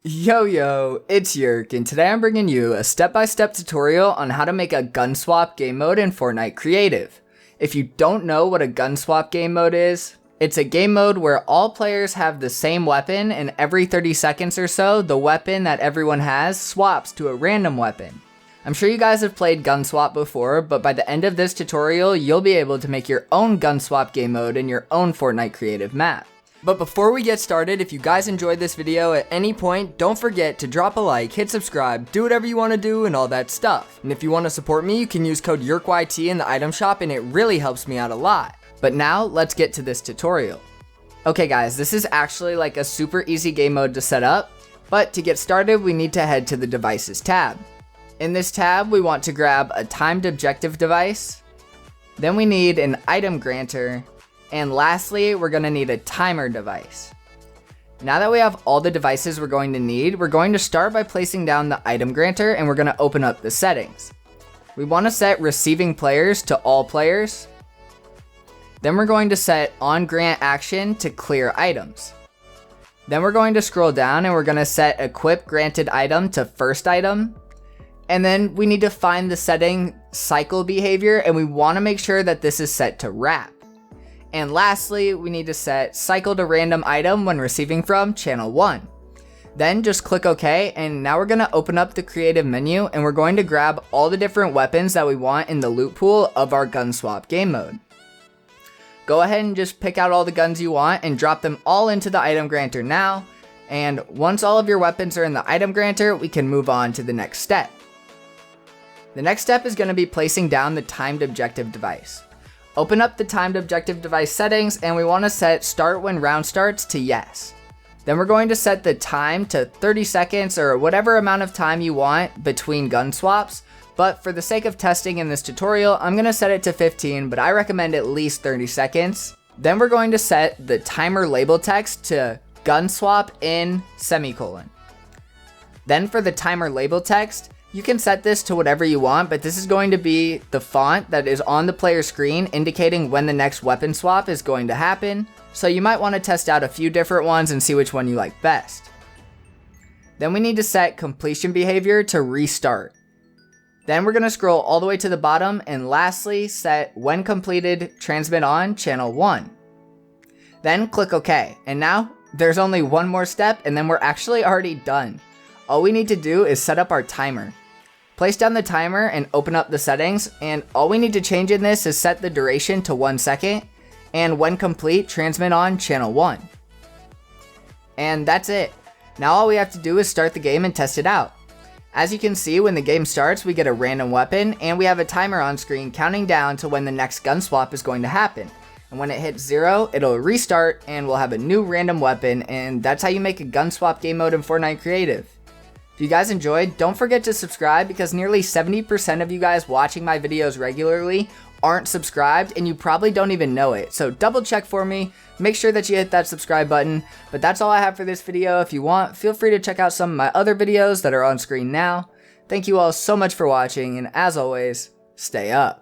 Yo, it's Yerk, and today I'm bringing you a step-by-step tutorial on how to make a gun swap game mode in Fortnite Creative. If you don't know what a gun swap game mode is, it's a game mode where all players have the same weapon, and every 30 seconds or so, the weapon that everyone has swaps to a random weapon. I'm sure you guys have played gun swap before, but by the end of this tutorial, you'll be able to make your own gun swap game mode in your own Fortnite Creative map. But before we get started, if you guys enjoyed this video at any point, don't forget to drop a like, hit subscribe, do whatever you want to do, and all that stuff. And if you want to support me, you can use code YerkYT in the item shop, and it really helps me out a lot. But now, let's get to this tutorial. Okay guys, this is actually like a super easy game mode to set up, but to get started, we need to head to the Devices tab. In this tab, we want to grab a timed objective device, then we need an item granter, and lastly, we're going to need a timer device. Now that we have all the devices we're going to need, we're going to start by placing down the item granter, and we're going to open up the settings. We want to set receiving players to all players. Then we're going to set on grant action to clear items. Then we're going to scroll down and we're going to set equip granted item to first item. And then we need to find the setting cycle behavior, and we want to make sure that this is set to wrap. And lastly, we need to set cycle to random item when receiving from channel 1. Then just click OK, and now we're going to open up the creative menu, and we're going to grab all the different weapons that we want in the loot pool of our gun swap game mode. Go ahead and just pick out all the guns you want and drop them all into the item granter now. And once all of your weapons are in the item granter, we can move on to the next step. The next step is going to be placing down the timed objective device. Open up the timed objective device settings, and we want to set start when round starts to yes. Then we're going to set the time to 30 seconds or whatever amount of time you want between gun swaps, but for the sake of testing in this tutorial, I'm going to set it to 15, but I recommend at least 30 seconds. Then we're going to set the timer label text to gun swap in semicolon. Then for the timer label text, you can set this to whatever you want, but this is going to be the font that is on the player screen indicating when the next weapon swap is going to happen, so you might want to test out a few different ones and see which one you like best. Then we need to set completion behavior to restart. Then we're going to scroll all the way to the bottom, and lastly set when completed transmit on channel 1. Then click OK, and now there's only one more step and then we're actually already done. All we need to do is set up our timer. Place down the timer and open up the settings, and all we need to change in this is set the duration to 1 second, and when complete, transmit on channel 1. And that's it. Now all we have to do is start the game and test it out. As you can see, when the game starts, we get a random weapon, and we have a timer on screen counting down to when the next gun swap is going to happen. And when it hits 0, it'll restart, and we'll have a new random weapon, and that's how you make a gun swap game mode in Fortnite Creative. If you guys enjoyed, don't forget to subscribe, because nearly 70% of you guys watching my videos regularly aren't subscribed, and you probably don't even know it. So double check for me, make sure that you hit that subscribe button. But that's all I have for this video. If you want, feel free to check out some of my other videos that are on screen now. Thank you all so much for watching, and as always, stay up.